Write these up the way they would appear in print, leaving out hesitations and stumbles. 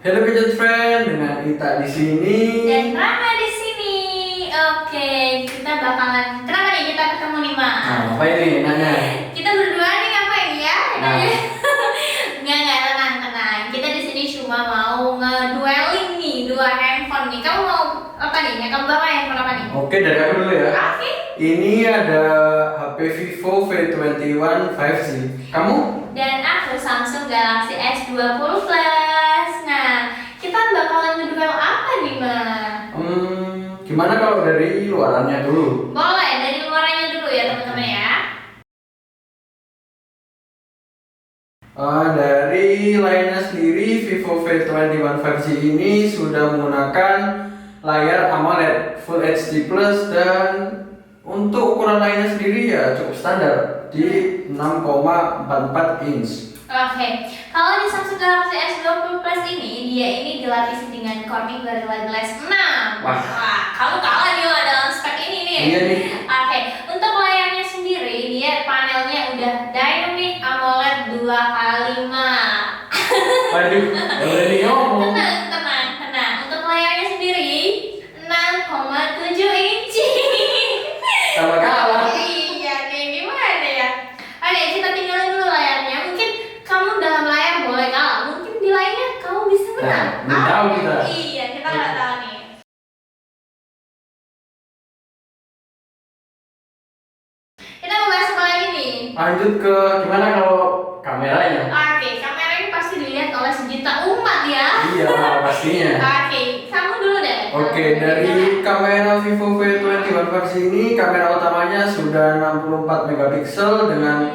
Hello gadget friend, dengan Ita di sini. Dan Rama di sini. Oke, kita bakalan. Kenapa nih kita ketemu nih, Ma? Nah, apa ini nanya? Kita berdua nih ngapain ya? Nah. Enggak, tenang. Kita di sini cuma mau ngedueling nih dua handphone nih. Kamu mau apa nih? Yang kamu bawa handphone apa nih? Oke, dari aku dulu ya. Oke. Ini ada HP Vivo V21 5G. Kamu? Dan aku Samsung Galaxy S20 Plus. Nah, kita bakalan ngeduel apa nih, Ma? Gimana kalau dari luarannya dulu? Boleh, dari luarannya dulu ya teman-teman ya. Dari layarnya sendiri, Vivo V21 5G ini sudah menggunakan layar AMOLED Full HD Plus, dan untuk ukuran layarnya sendiri ya cukup standar di 6,44 inch. Oke, kalau di Samsung Galaxy S20 Plus dia ini dilapisi dengan Corning Gorilla Glass 6. Wah, kamu kalah nih dalam spek ini nih. Iya nih. Oke, untuk layarnya sendiri dia panelnya udah Dynamic AMOLED 2x5. Waduh, yang udah ngomong. Tenang. Untuk layarnya sendiri 6,7 inci. Sama kalah. Iya nih, gimana ya? Oke, kita tinggalin dulu layarnya. Mungkin kamu dalam layar boleh kalah, mungkin di lainnya kamu bisa menang. Nah, belum tahu kita. Iya, kita nggak tahu nih. Kita mau bahas apa lagi nih? Lanjut ke gimana kalau kameranya? Oke, kamera ini pasti dilihat oleh sejuta umat ya. Iya, pastinya. Oke, kamu dulu deh. Oke, dari kamera Vivo V21 5G ini, kamera utamanya sudah 64 megapiksel dengan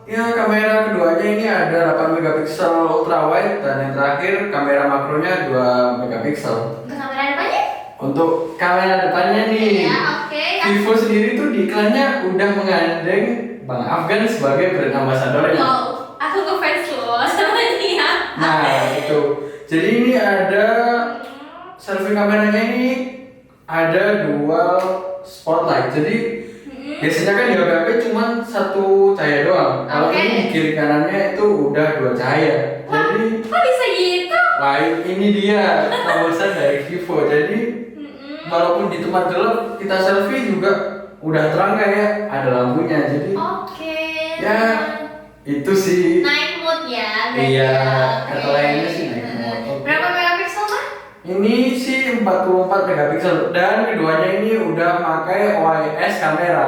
ya kamera keduanya ini ada 8 megapiksel ultra wide, dan yang terakhir kamera makronya 2 megapiksel. Untuk kamera depannya? Untuk kamera depannya nih, Ya, oke. Vivo sendiri tuh di iklannya udah menggandeng Bang Afgan sebagai brand ambassadornya. Wow, aku ngefans loh sama dia. Nah, itu. Jadi ini ada selfie kameranya ini ada dual spotlight. Jadi biasanya kan di HP cuma satu cahaya doang. Kalau Oke. ini di kiri kanannya itu udah 2 cahaya. Wah, Jadi kok bisa gitu? wah, ini dia terobosan dari Vivo. Jadi walaupun di tempat gelap kita selfie juga udah terang kayak ada lampunya. Jadi Oke. ya itu sih. Naik mood ya. berarti Iya, ya. kata Oke. lainnya sih naik mood. Oke. Berapa megapiksel, Mas? Ini sih 44 megapiksel, dan keduanya ini udah pakai OIS kamera.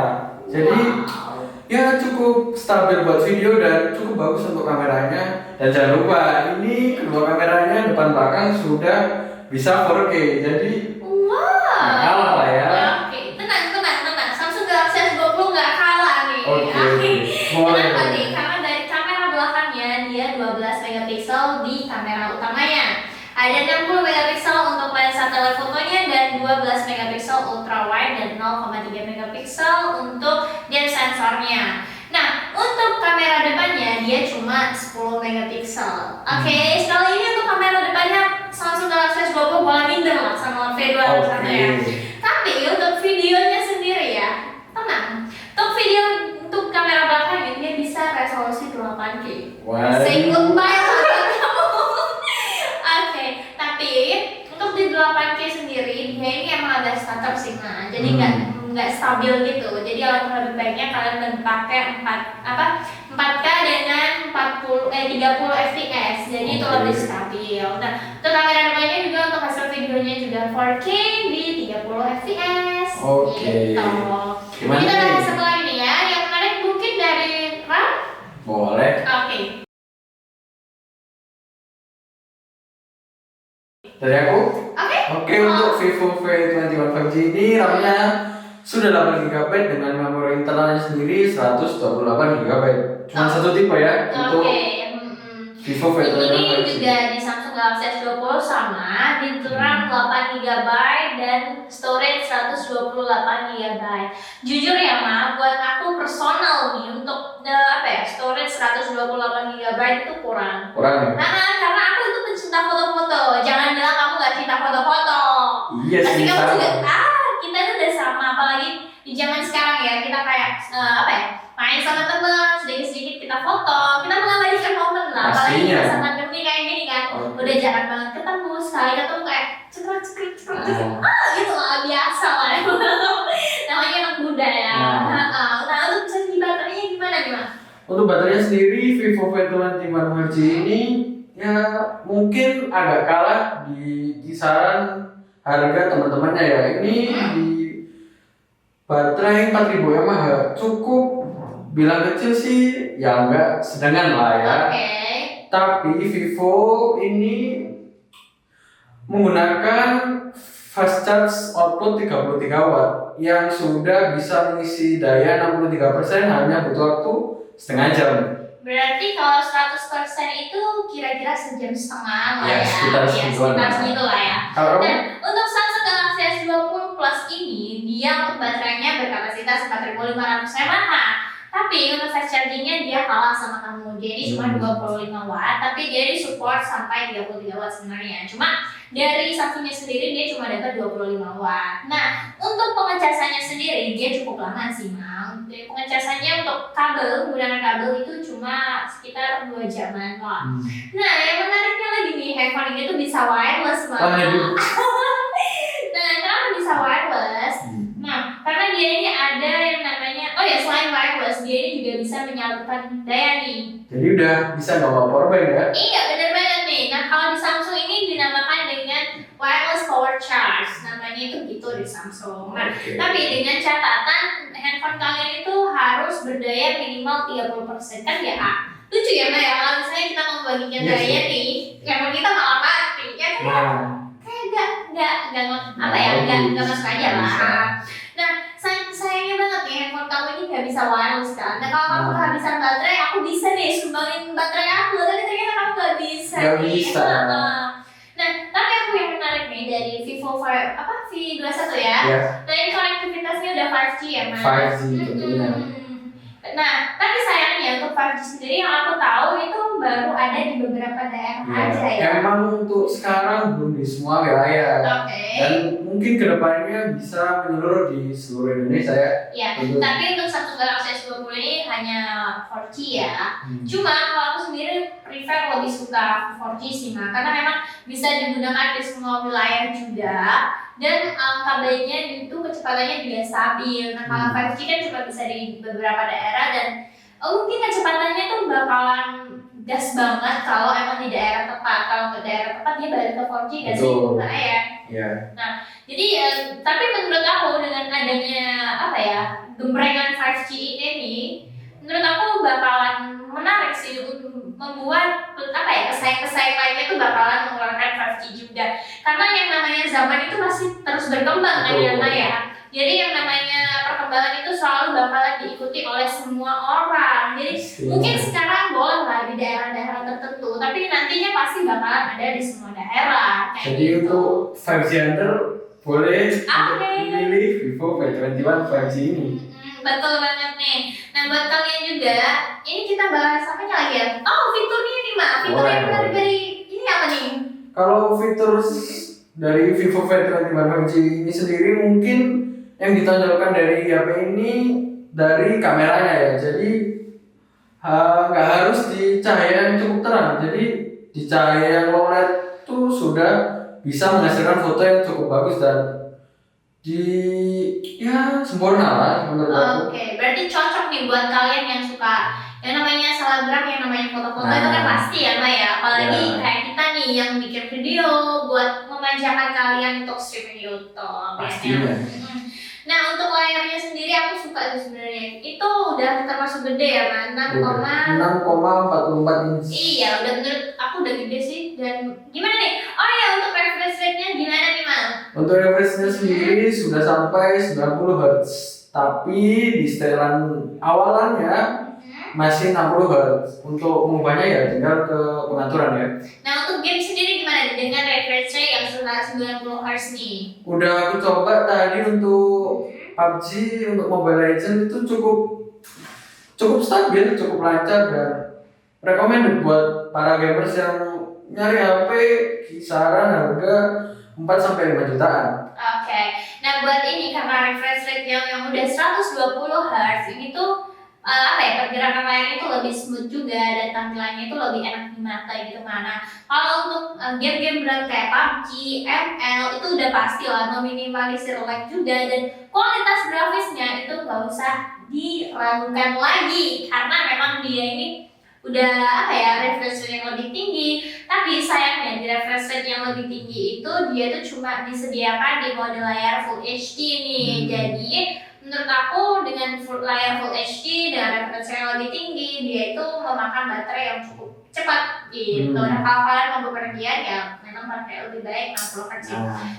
Jadi Wow. ya cukup stabil buat video dan cukup bagus untuk kameranya. Dan jangan lupa ini kedua kameranya depan belakang sudah bisa 4K. Jadi Wow. nggak kalah lah ya. Oke, tenang. Samsung Galaxy S20 nggak kalah nih. Oke. Boleh. Kenapa nih? Karena dari kamera belakangnya dia 12 megapiksel di kamera utamanya. Ada 60 megapiksel untuk lensa telefotonya dan 12 megapiksel ultra wide dan 0,3 megapiksel untuk depth sensornya. Nah, untuk kamera depannya dia cuma 10 megapiksel. Oke, sekali ini untuk kamera depannya Samsung Galaxy S20 boleh minder lah sama V2 sana ya. Tapi untuk videonya sendiri ya, tenang. Untuk video untuk kamera belakangnya dia bisa resolusi 8K. Waduh. Say goodbye lah buat kamu. Oke, tapi untuk di 8K sendiri dia ini emang agak stutter sih, nah. Jadi nggak stabil gitu. Jadi alangkah lebih baiknya kalian pakai 4K dengan 30 fps. Jadi itu lebih stabil. Nah, untuk kamera depannya juga untuk hasil videonya juga 4K di 30 fps. Oke. Gitu. Gimana Kita nih? bahas satu lagi nih ya. Yang menarik mungkin dari Ram. Boleh. Oke. Dari aku? Oke. Oke, untuk Vivo V21 5G ini RAM-nya sudah 8 GB dengan memori internalnya sendiri 128 GB. Cuma satu tipe ya untuk Vivo V21 Ini 5G. juga di Samsung Galaxy S20 sama, di RAM 8 GB dan storage 128 GB. Jujur ya, Ma, buat aku personal nih untuk storage 128 GB itu kurang. Kurang ya? Karena aku itu pencinta foto-foto. Jangan bilang kamu nggak cinta foto-foto. Iya Pasti sih, kamu sama. juga, kita itu udah sama, apalagi di zaman sekarang ya, kita kayak main sama teman, sedikit-sedikit kita foto, kita mengabadikan momen lah, apalagi Pastinya. masa pandemi kayak gini kan. Gitu lah, biasa lah. Namanya anak muda ya. Nah, untuk segi baterainya gimana nih Mas? Untuk baterainya sendiri Vivo V21 5G ini ya mungkin agak kalah di kisaran harga teman-temannya ya. Ini di baterai 4000 mAh cukup, bilang kecil sih ya enggak sedengan lah ya. Tapi Vivo ini menggunakan fast charge output 33 watt yang sudah bisa mengisi daya 63% hanya butuh waktu setengah jam. Berarti kalau 100% itu kira-kira sejam setengah lah ya. Sekitar segitu lah ya. Dan untuk Samsung Galaxy S20 Plus ini, dia untuk baterainya berkapasitas 4500 mAh. Tapi untuk fast chargingnya dia kalah sama kamu. Jadi cuma 25 watt, tapi dia disupport sampai 33 watt sebenarnya. Cuma dari Samsungnya sendiri dia cuma dapat 25 watt. Nah, untuk pengecasannya sendiri dia cukup lama sih, Mang. Pengecasannya untuk kabel, menggunakan kabel itu cuma sekitar 2 jaman lah. Nah, yang menariknya lagi nih, handphone ini tuh bisa wireless, Mang. Nah, kenapa bisa wireless? Nah, karena dia ini ada yang namanya, selain wireless, dia ini juga bisa menyalurkan daya nih. Jadi udah bisa bawa powerbank ya? Iya, benar banget nih. Nah, kalau di Samsung ini dinamakan dengan wireless power charge. Namanya itu gitu di Samsung. Nah, tapi dengan catatan handphone kalian itu harus berdaya minimal 30%. Kan ya, lucu ya, Mbak ya? Kalau misalnya kita mau bagikan daya nih, handphone kita malah mati. Ya kan? Kayak nggak masuk aja lah. Nah, sayangnya banget nih handphone kamu ini nggak bisa wireless kan. Nah, kalau kamu kehabisan baterai, aku bisa nih sumbangin baterai aku. Tapi ternyata kamu nggak bisa. Nah, tapi aku yang menarik nih dari Vivo V21 ya. Nah, ini konektivitasnya udah 5G ya, Mas. 5G tentunya. Nah, tapi sayangnya untuk 5G sendiri yang aku tahu itu baru ada di beberapa daerah aja ya. Emang untuk sekarang belum di semua wilayah. Dan mungkin kedepannya bisa menyeluruh di seluruh Indonesia ya. Ya, tapi untuk Samsung Galaxy S20 ini hanya 4G ya. Cuma kalau aku sendiri prefer lebih suka 4G sih, Mak. Karena memang bisa digunakan di semua wilayah juga. Dan kabelnya itu kecepatannya juga stabil. Nah, kalau 5G kan cuma bisa di beberapa daerah dan mungkin kecepatannya tuh bakalan gas banget kalau emang di daerah tepat. Kalau ke daerah tepat dia balik ke 4G gak sih? Nah, ya. Nah, jadi tapi menurut aku dengan adanya gembrengan 5G ini, menurut aku bakalan menarik sih untuk membuat pesaing-pesaing lainnya tuh bakalan mengeluarkan 5G juga. Karena yang namanya zaman itu masih terus berkembang kan ya. Jadi yang namanya perkembangan itu selalu bakalan diikuti oleh semua orang. Jadi mungkin sekarang boleh lah di daerah-daerah tertentu, tapi nantinya pasti bakalan ada di semua daerah. Jadi untuk 5G under boleh untuk memilih Vivo V21 5G ini. Betul banget nih. Nah, buat kalian juga, ini kita bahas apa lagi ya? Fiturnya nih, Mak. Fitur yang menarik dari ini apa nih? Kalau fitur dari Vivo V21 5G ini sendiri mungkin yang ditonjolkan dari HP ini dari kameranya ya. Jadi nggak harus di cahaya yang cukup terang. Jadi di cahaya yang low light itu sudah bisa menghasilkan foto yang cukup bagus dan sempurna lah menurut aku. Berarti cocok nih buat kalian yang suka yang namanya selebgram, yang namanya foto-foto itu kan pasti ya, Mbak ya. Apalagi kayak kita nih yang bikin video buat memanjakan kalian untuk streaming YouTube. Pastinya. Nah, untuk layarnya sendiri aku suka sih sebenarnya. Itu udah termasuk gede ya, Mas. 6,44 inch. Iya, udah menurut aku udah gede sih. Dan gimana nih? Untuk refresh rate-nya gimana nih, Mas? Untuk refresh rate sendiri sudah sampai 90 Hz. Tapi di setelan awalannya masih 60 Hz. Untuk mengubahnya ya tinggal ke pengaturan ya. Nah, untuk game sendiri gimana dengan refresh rate yang sudah 90 Hz nih? Udah aku coba tadi untuk PUBG, untuk Mobile Legends itu cukup stabil, cukup lancar dan recommended buat para gamers yang nyari HP kisaran harga 4-5 jutaan. Nah buat ini karena refresh rate yang udah 120 Hz ini tuh apa ya, pergerakan layarnya itu lebih smooth juga dan tampilannya itu lebih enak di mata gitu. Mana kalau untuk game-game berat kayak PUBG, ML itu udah pasti lah meminimalisir lag juga, dan kualitas grafisnya itu nggak usah diragukan lagi karena memang dia ini udah apa ya, refresh rate yang lebih tinggi. Tapi sayangnya di refresh rate yang lebih tinggi itu dia tuh cuma disediakan di mode layar Full HD nih. Jadi menurut aku dengan layar Full HD dengan refresh rate yang lebih tinggi, dia itu memakan baterai yang cukup cepat gitu. Nah kalau kalian mau bepergian ya memang pakai lebih baik 60 Hz.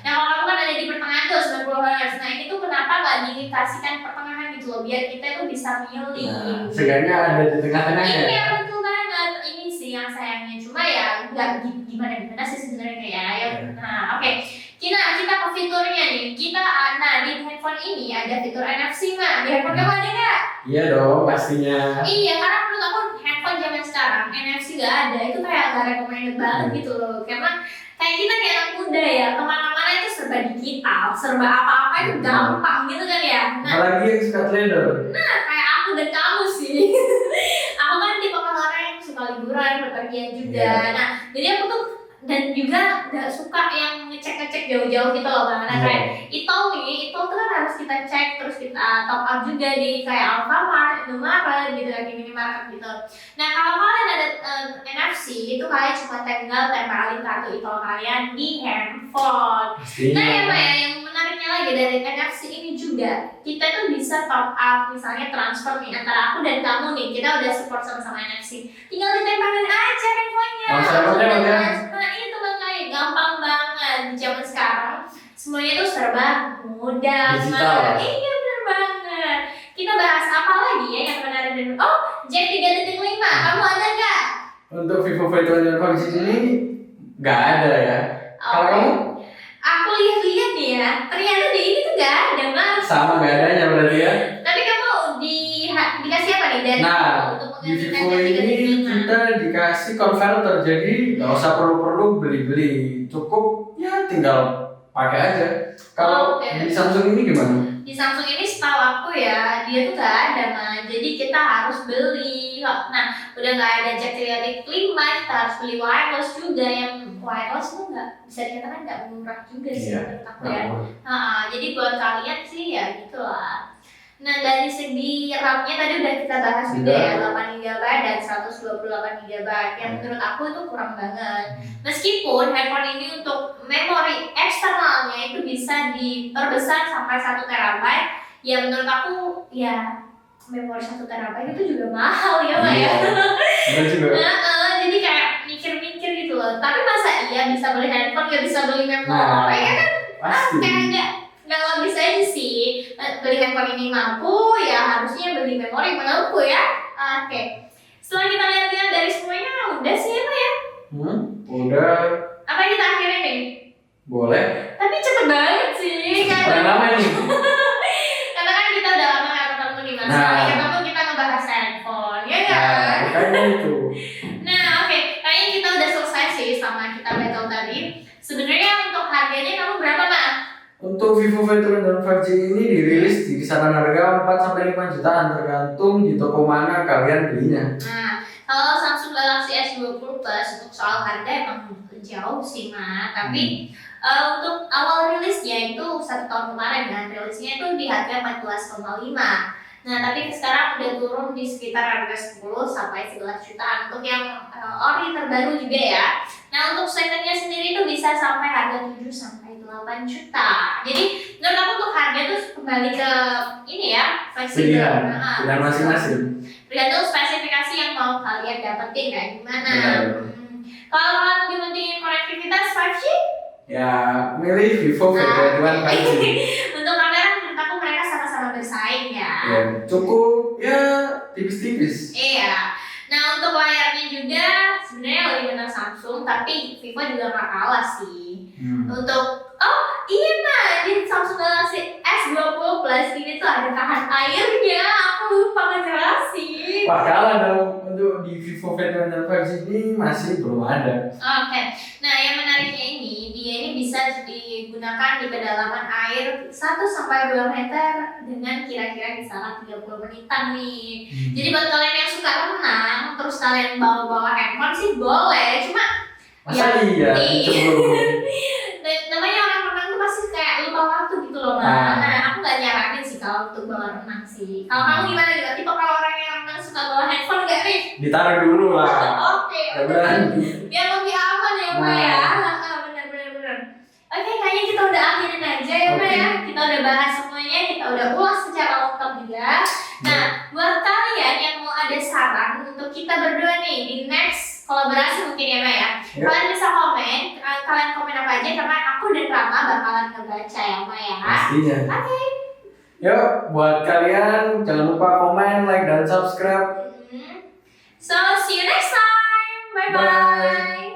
Nah kalau kamu kan ada di pertengahan tuh 90 Hz. Nah ini tuh kenapa nggak dikasihkan pertengahan gitu loh, biar kita tuh bisa milih. Seenggaknya ada di tengah-tengahnya. Iya betul banget. Ini sih yang sayangnya, cuma ya nggak gimana sih sebenarnya ya. Nah oke. Kita ke fiturnya nih. Nah di handphone ini ada fitur NFC mah. Di handphone kamu ada nggak? Iya dong pastinya. Iya, karena menurut aku handphone zaman sekarang NFC nggak ada itu kayak nggak recommended banget gitu loh. Karena kayak kita kayak anak muda ya, kemana-mana itu serba digital, serba apa-apa itu gampang gitu kan ya. Nah, apalagi yang suka trader. Nah kayak aku dan kamu sih. Aku kan tipe orang yang suka liburan, bepergian juga. Nah jadi aku tuh dan juga gak suka yang ngecek jauh-jauh gitu loh Bang. Nah kayak itu tuh kan harus kita cek, terus kita top up juga di kayak Alfamart, Indomaret gitu, di minimarket gitu. Nah kalau kalian ada NFC itu kalian cuma tinggal tempelin kartu itu kalian di handphone. Nah ya yang menariknya lagi dari NFC ini juga kita tuh bisa top up, misalnya transfer nih antara aku dan kamu nih, kita udah support sama-sama NFC, tinggal ditempelin aja handphonenya. Nah itu makanya gampang banget di zaman sekarang, semuanya tuh serba mudah. Iya bener banget. Kita bahas apa lagi ya yang menarik dan Jack 3.5 kamu ada nggak? Untuk Vivo V21 5G ini nggak ada ya. Kalau kamu? Aku lihat-lihat nih ya, ternyata di ini tuh nggak ada Mas. Sama nggak adanya berarti ya. Tapi kamu dikasih apa nih dari untuk di Vivo ini kita dikasih converter, jadi nggak usah perlu beli-beli, cukup ya tinggal pakai aja. Kalau di Samsung ini gimana? Di Samsung ini setahu aku ya dia tuh nggak ada mah, jadi kita harus beli. Nah udah nggak ada jack 3.5, kita harus beli wireless juga, yang wireless tuh nggak bisa dikatakan nggak murah juga sih menurut aku ya. Jadi buat kalian sih ya gitulah. Nah dari segi RAM-nya tadi udah kita bahas juga ya, 8GB dan 128GB yang menurut aku itu kurang banget. Meskipun handphone ini untuk memori eksternalnya itu bisa diperbesar sampai 1TB, ya menurut aku ya memori 1TB itu juga mahal ya Mbak ya. Jadi kayak mikir-mikir gitu loh. Tapi masa iya bisa beli handphone gak bisa beli memori? Ya kan kayak nggak logis aja sih. Beli handphone ini mampu, ya harusnya beli memori mampu ya. Oke. Setelah kita lihat-lihat dari semuanya, udah sih apa ya? Udah. Apa kita akhirin nih? Boleh. Tapi cepet banget sih. Udah lama nih. Karena kan kita udah lama nggak ketemu nih Mas. Sekali ketemu kita ngebahas handphone, ya kan? Kayaknya itu. Nah oke, kayaknya kita udah selesai sih sama kita battle tadi. Sebenarnya untuk harganya kamu berapa Mas? Untuk Vivo V21 5G ini dirilis di kisaran harga 4-5 jutaan tergantung di toko mana kalian belinya. Nah, kalau Samsung Galaxy S20 Plus untuk soal harga emang jauh sih Ma, tapi untuk awal rilisnya itu 1 tahun kemarin kan, rilisnya itu di harga 14,5. Nah, tapi sekarang udah turun di sekitar harga 10 sampai 11 jutaan untuk yang ori terbaru juga ya. Nah, untuk secondnya sendiri itu bisa sampai harga 7 sampai 8 juta. Jadi menurut aku untuk harga tuh kembali ke ini ya, fleksibel. Pilihan masing-masing. Tergantung spesifikasi yang mau kalian dapetin kayak gimana. Kalau kalian lebih pentingin konektivitas 5G? Ya, milih Vivo V21 5G. Untuk kamera menurut aku mereka sama-sama bersaing ya. Cukup ya tipis-tipis. Iya. Nah untuk layarnya juga sebenarnya lebih benar Samsung, tapi Vivo juga nggak kalah sih. Untuk iya Nah di Samsung Galaxy S20 Plus ini tuh ada tahan airnya. Aku lupa ngejelasin. Wah kalah dong untuk di Vivo V21 5G ini masih belum ada. Oke, nah yang menariknya ini, dia ini bisa digunakan di kedalaman air 1-2 meter dengan kira-kira kisaran 30 menitan nih. Jadi buat kalian yang suka renang, terus kalian bawa handphone sih boleh, cuma Masa iya? namanya orang renang tuh pasti kayak lupa waktu gitu loh, Nah, aku gak nyaranin sih kalau untuk bawa renang sih. Kalau kamu gimana juga? Tipe kalau orang yang renang suka bawa handphone gak nih? Ditaruh dulu lah. Oke, Jangan. biar lebih aman ya Mbak ya. Bener. Oke, kayaknya kita udah akhirin aja ya Mbak ya. Kita udah bahas semuanya, kita udah ulas secara lengkap juga. Nah, buat kalian yang mau ada saran untuk kita berdua nih di next kolaborasi mungkin ya Mbak ya. Kalian bisa komen, kalian komen apa aja karena aku dan Rama bakalan ngebaca ya Mbak ya. Pastinya. Oke. Yuk, buat kalian jangan lupa komen, like, dan subscribe. So, see you next time. Bye-bye. Bye.